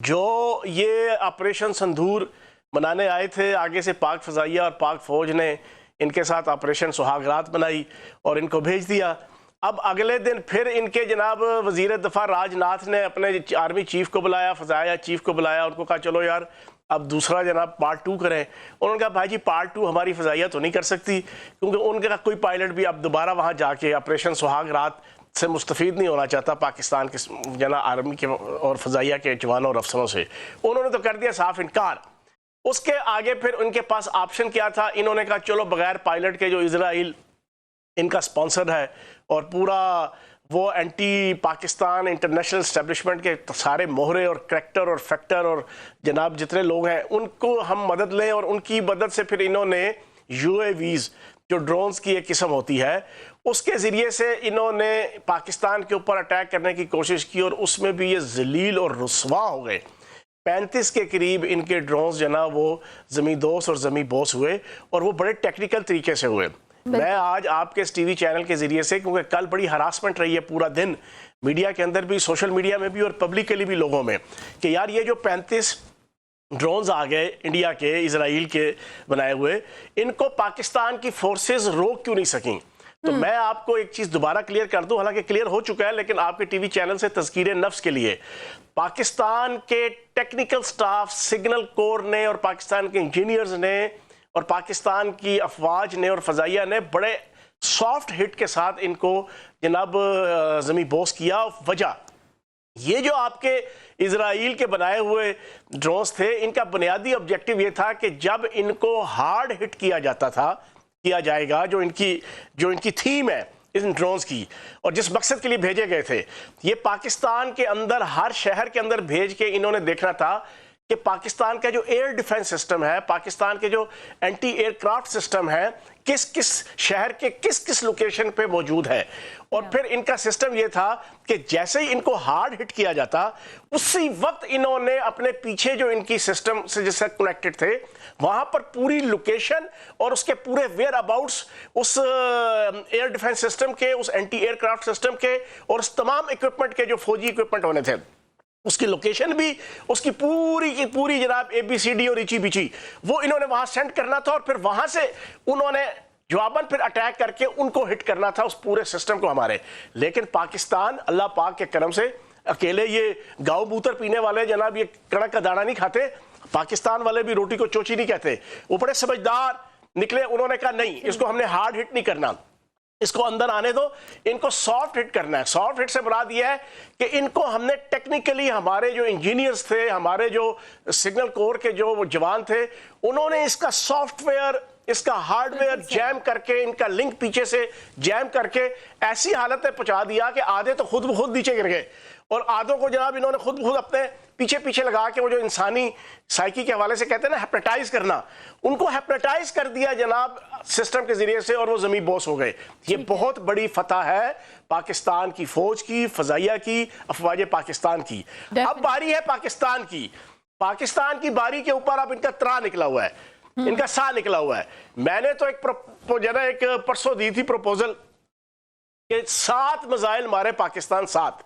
जो ये ऑपरेशन संदूर बनाने आए थे, आगे से पाक फ़ज़ाइया और पाक फ़ौज ने इनके साथ ऑपरेशन सुहागरात बनाई और इनको भेज दिया। अब अगले दिन फिर इनके जनाब वज़ीर दफ़ा राजनाथ ने अपने आर्मी चीफ़ को बुलाया, फ़ज़ाइया चीफ़ को बुलाया, उनको कहा चलो यार अब दूसरा जनाब पार्ट 2 करें। उन्होंने कहा भाई जी पार्ट 2 हमारी फ़ज़ाइया तो नहीं कर सकती, क्योंकि उनका कोई पायलट भी अब दोबारा वहाँ जाके ऑपरेशन सुहागरात से मुस्तफ़ीद नहीं होना चाहता पाकिस्तान के जना आर्मी के और फ़ज़ाइया के जवानों और अफसरों से। उन्होंने तो कर दिया साफ इनकार। उसके आगे फिर उनके पास ऑप्शन क्या था, इन्होंने कहा चलो बगैर पायलट के जो इजराइल इनका स्पॉन्सर है और पूरा वो एंटी पाकिस्तान इंटरनेशनल इस्टेब्लिशमेंट के सारे मोहरे और करैक्टर और फैक्टर और जनाब जितने लोग हैं उनको हम मदद लें, और उनकी मदद से फिर इन्होंने UAVs जो ड्रोन्स की एक किस्म होती है उसके ज़रिए से इन्होंने पाकिस्तान के ऊपर अटैक करने की कोशिश की, और उसमें भी ये जलील और रुस्वा हो गए। 35 के करीब इनके ड्रोन्स जो ना वो ज़मींदोज़ और ज़मीं बोस हुए, और वो बड़े टेक्निकल तरीके से हुए। मैं आज आपके इस TV चैनल के ज़रिए से, क्योंकि कल बड़ी हरासमेंट रही है पूरा दिन मीडिया के अंदर भी, सोशल मीडिया में भी और पब्लिकली भी लोगों में, कि यार ये जो 35 ड्रोन्स आ गए इंडिया के इजराइल के बनाए हुए, इनको पाकिस्तान की फोर्सेस रोक क्यों नहीं सकी। तो मैं आपको एक चीज़ दोबारा क्लियर कर दूं, हालांकि क्लियर हो चुका है लेकिन आपके TV चैनल से तज़कीरे नफ्स के लिए, पाकिस्तान के टेक्निकल स्टाफ सिग्नल कोर ने और पाकिस्तान के इंजीनियर्स ने और पाकिस्तान की अफवाज ने और फ़ज़ाइया ने बड़े सॉफ्ट हिट के साथ इनको जनाब ज़मी बोस किया। वजह ये जो आपके इजराइल के बनाए हुए ड्रोन्स थे, इनका बुनियादी ऑब्जेक्टिव ये था कि जब इनको हार्ड हिट किया जाएगा, जो इनकी थीम है इन ड्रोन्स की और जिस मकसद के लिए भेजे गए थे, ये पाकिस्तान के अंदर हर शहर के अंदर भेज के इन्होंने देखना था कि पाकिस्तान का जो एयर डिफेंस सिस्टम है, पाकिस्तान के जो एंटी एयरक्राफ्ट सिस्टम है, किस किस शहर के किस किस लोकेशन पे मौजूद है। और फिर इनका सिस्टम ये था कि जैसे ही इनको हार्ड हिट किया जाता, उसी वक्त इन्होंने अपने पीछे जो इनकी सिस्टम से जिससे कनेक्टेड थे वहां पर पूरी लोकेशन और उसके पूरे वेयर अबाउट्स उस एयर डिफेंस सिस्टम के, उस एंटी एयरक्राफ्ट सिस्टम के और उस तमाम इक्विपमेंट के जो फौजी इक्विपमेंट होने थे, उसकी लोकेशन भी, उसकी पूरी की पूरी जनाब ABCD और इची बिची वो इन्होंने वहां सेंड करना था, और फिर वहां से उन्होंने जवाबन फिर अटैक करके उनको हिट करना था उस पूरे सिस्टम को हमारे। लेकिन पाकिस्तान अल्लाह पाक के करम से, अकेले ये गाँव बूतर पीने वाले जनाब ये कड़क का दाना नहीं खाते, पाकिस्तान वाले भी रोटी को चोची नहीं कहते, वो बड़े समझदार निकले। उन्होंने कहा नहीं, इसको हमने हार्ड हिट नहीं करना, इसको अंदर आने दो, इनको सॉफ्ट हिट करना है। सॉफ्ट हिट से मुराद यह है कि इनको हमने टेक्निकली, हमारे जो इंजीनियर्स थे, हमारे जो सिग्नल कोर के जो वो जवान थे, उन्होंने इसका सॉफ्टवेयर, इसका हार्डवेयर जैम करके, इनका लिंक पीछे से जैम करके ऐसी हालत में पहुंचा दिया कि आधे तो खुद ब खुद नीचे गिर गए और आधों को जनाब इन्होंने खुद ब खुद अपने पीछे पीछे लगा के, वो जो इंसानी साइकी के हवाले से कहते हैं ना हेप्नेटाइज करना, उनको हेप्नेटाइज कर दिया जनाब सिस्टम के जरिए से, और वो जमीन बोस हो गए। ये बहुत बड़ी फतह है पाकिस्तान की फौज की, फ़ज़ाइया की, अफवाज पाकिस्तान की। अब बारी है पाकिस्तान की। पाकिस्तान की बारी के ऊपर अब इनका त्रा निकला हुआ है, इनका सा निकला हुआ है। मैंने तो एक परसों दी थी प्रपोजल कि 7 मिसाइल मारे पाकिस्तान, 7,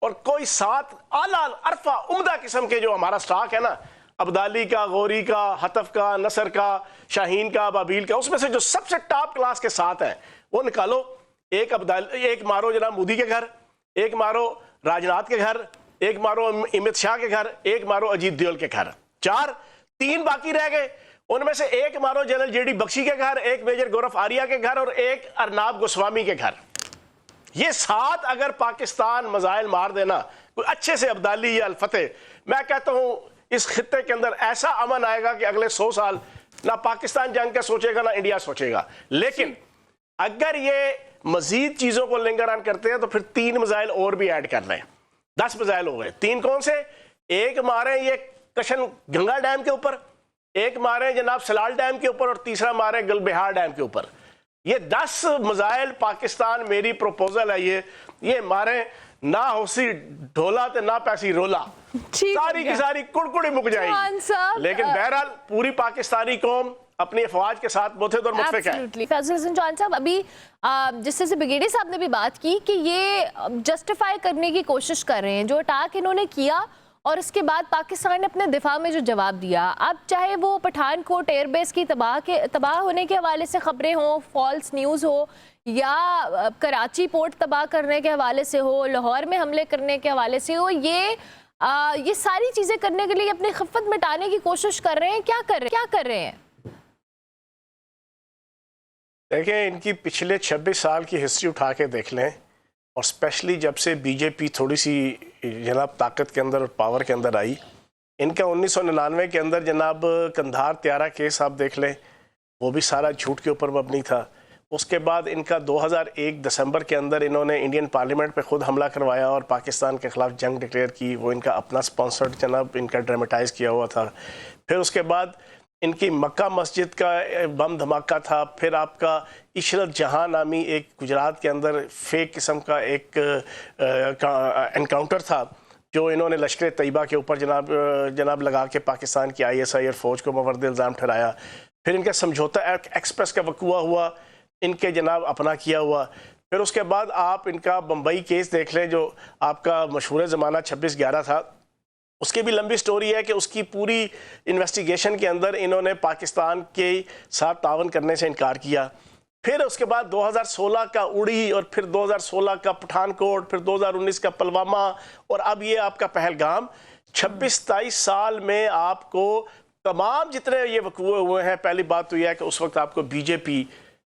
और कोई 7 आला अरफा उम्दा किस्म के जो हमारा स्टॉक है ना, अब्दाली का, गौरी का, हतफ का, नसर का, शाहीन का, बाबील का, उसमें से जो सबसे टॉप क्लास के 7 हैं वो निकालो। एक मारो जनाब मोदी के घर, एक मारो राजनाथ के घर, एक मारो अमित शाह के घर, एक मारो अजीत दोवल के घर, 4, 3 बाकी रह गए। उनमें से एक मारो जनरल JD बख्शी के घर, एक मेजर गौरव आर्या के घर और एक अर्नाब गोस्वामी के घर। ये 7 अगर पाकिस्तान मिसाइल मार देना कोई अच्छे से, अब्दाली या अल-फतेह, मैं कहता हूं इस खित्ते के अंदर ऐसा अमन आएगा कि अगले 100 साल ना पाकिस्तान जंग का सोचेगा ना इंडिया सोचेगा। लेकिन अगर ये मजीद चीजों को लिंगर ऑन करते हैं तो फिर 3 मिसाइल और भी ऐड कर लें, 10 मिसाइल हो गए। 3 कौन से? एक मारे ये कशन गंगा डैम के ऊपर, एक मारे जनाब सलाल डैम के ऊपर, और तीसरा मारे गुलबिहार डैम के ऊपर। ये 10 मिसाइल पाकिस्तान, मेरी प्रपोजल है ये मारे, ना होसी ढोला ते ना पैसी रोला, सारी की सारी कुड़कुड़ी मुक जाएगी। लेकिन बहरहाल पूरी पाकिस्तानी कौम अपनी अफवाज के साथ मुतहद और मुत्तफिक है। फैसल हसन चौहान साहब, अभी जिस तरह से ब्रिगेडियर साहब ने भी बात की कि ये जस्टिफाई करने की कोशिश कर रहे हैं, जो अटैक इन्होंने किया और उसके बाद पाकिस्तान ने अपने दिफा में जो जवाब दिया, अब चाहे वो पठानकोट एयरबेस की तबाह होने के हवाले से खबरें हों, फॉल्स न्यूज़ हो, या कराची पोर्ट तबाह करने के हवाले से हो, लाहौर में हमले करने के हवाले से हो, ये सारी चीज़ें करने के लिए अपनी खिफ़्फ़त मिटाने की कोशिश कर रहे हैं। क्या कर रहे हैं? देखिए, इनकी पिछले 26 साल की हिस्ट्री उठा के देख लें, और स्पेशली जब से बीजेपी थोड़ी सी जनाब ताकत के अंदर और पावर के अंदर आई, इनका 1999 के अंदर जनाब कंधार त्यारा केस आप देख लें, वो भी सारा झूठ के ऊपर मबनी था। उसके बाद इनका 2001 दिसंबर के अंदर इन्होंने इंडियन पार्लियामेंट पे खुद हमला करवाया और पाकिस्तान के ख़िलाफ़ जंग डिक्लेयर की, वो इनका अपना स्पॉन्सर्ड जनाब इनका ड्रामेटाइज़ किया हुआ था। फिर उसके बाद इनकी मक्का मस्जिद का बम धमाका था। फिर आपका इशरत जहां नामी एक गुजरात के अंदर फेक किस्म का एक एनकाउंटर था, जो इन्होंने लश्कर तैयबा के ऊपर जनाब लगा के पाकिस्तान की ISI और फ़ौज को मुवर्रिद इल्ज़ाम ठहराया। फिर इनका समझौता एक्सप्रेस का वक़ूआ हुआ, इनके जनाब अपना किया हुआ। फिर उसके बाद आप इनका बम्बई केस देख लें, जो आपका मशहूर ज़माना 26/11 था, उसकी भी लंबी स्टोरी है कि उसकी पूरी इन्वेस्टिगेशन के अंदर इन्होंने पाकिस्तान के साथ तावन करने से इनकार किया। फिर उसके बाद 2016 का उड़ी, और फिर 2016 का पठानकोट, फिर 2019 का पुलवामा, और अब ये आपका पहलगाम। 26-23 साल में आपको तमाम जितने ये वक़ूए हुए हैं, पहली बात तो यह है कि उस वक्त आपको बीजेपी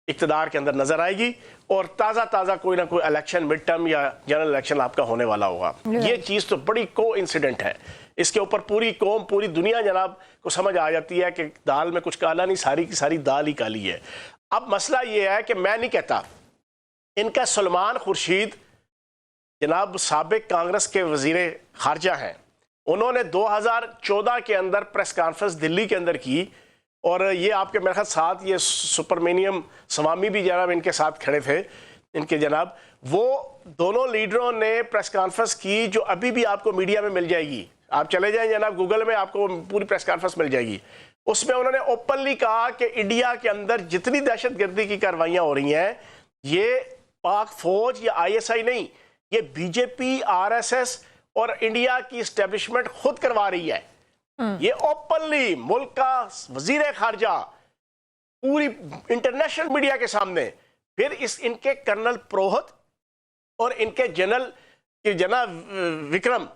इक़्तिदार के अंदर नजर आएगी और ताज़ा कोई ना कोई इलेक्शन, मिड टर्म या जनरल इलेक्शन आपका होने वाला होगा। ये चीज़ तो बड़ी कोइंसिडेंट है। इसके ऊपर पूरी कौम, पूरी दुनिया जनाब को समझ आ जाती है कि दाल में कुछ काला नहीं, सारी की सारी दाल ही काली है। अब मसला ये है कि मैं नहीं कहता, इनका सलमान खुर्शीद जनाब साबिक कांग्रेस के वज़ीर ख़ारजा हैं, उन्होंने 2014 के अंदर प्रेस कॉन्फ्रेंस दिल्ली के अंदर की, और ये आपके मेरे साथ ये सुपरमेनियम स्वामी भी जनाब इनके साथ खड़े थे, इनके जनाब, वो दोनों लीडरों ने प्रेस कॉन्फ्रेंस की, जो अभी भी आपको मीडिया में मिल जाएगी। आप चले जाएं जनाब गूगल में, आपको पूरी प्रेस कॉन्फ्रेंस मिल जाएगी। उसमें उन्होंने ओपनली कहा कि इंडिया के अंदर जितनी दहशतगर्दी की कार्रवाइयाँ हो रही हैं, ये पाक फौज या ISI नहीं, ये बीजेपी, RSS और इंडिया की इस्टेब्लिशमेंट खुद करवा रही है। ये ओपनली मुल्क का वजीर खारजा पूरी इंटरनेशनल मीडिया के सामने। फिर इनके कर्नल प्रोहत और इनके जनरल विक्रम,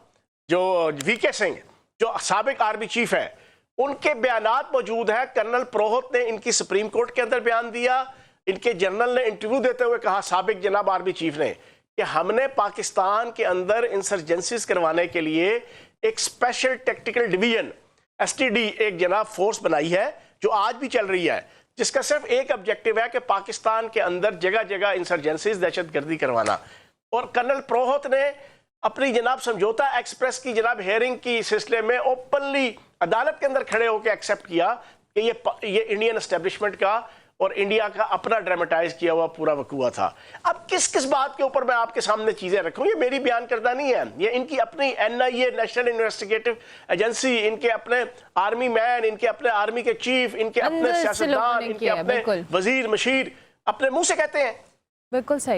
जो VK सिंह, जो साबिक आर्मी चीफ है, उनके बयानात मौजूद है। कर्नल प्रोहत ने इनकी सुप्रीम कोर्ट के अंदर बयान दिया, इनके जनरल ने इंटरव्यू देते हुए कहा, साबिक जनाब आर्मी चीफ ने, कि हमने पाकिस्तान के अंदर इंसर्जेंसीज करवाने के लिए एक स्पेशल टेक्टिकल डिवीजन STD एक जनाब फोर्स बनाई है, जो आज भी चल रही है, जिसका सिर्फ एक ऑब्जेक्टिव है कि पाकिस्तान के अंदर जगह जगह इंसर्जेंसीज, दहशतगर्दी करवाना। और कर्नल प्रोहत ने अपनी जनाब समझौता एक्सप्रेस की जनाब हेयरिंग की सिलसिले में ओपनली अदालत के अंदर खड़े होकर एक्सेप्ट किया कि ये इंडियन एस्टेब्लिशमेंट का और इंडिया का अपना ड्रामेटाइज किया हुआ पूरा वकूआ था। अब किस बात के ऊपर मैं आपके सामने चीजें रखूं, ये मेरी बयान करदा नहीं है, ये इनकी अपनी NIA नेशनल इन्वेस्टिगेटिव एजेंसी, इनके अपने आर्मी मैन, इनके अपने आर्मी के चीफ, इनके अपने सियासतदान, इनके अपने वजीर मशीर अपने मुंह से कहते हैं। बिल्कुल सही।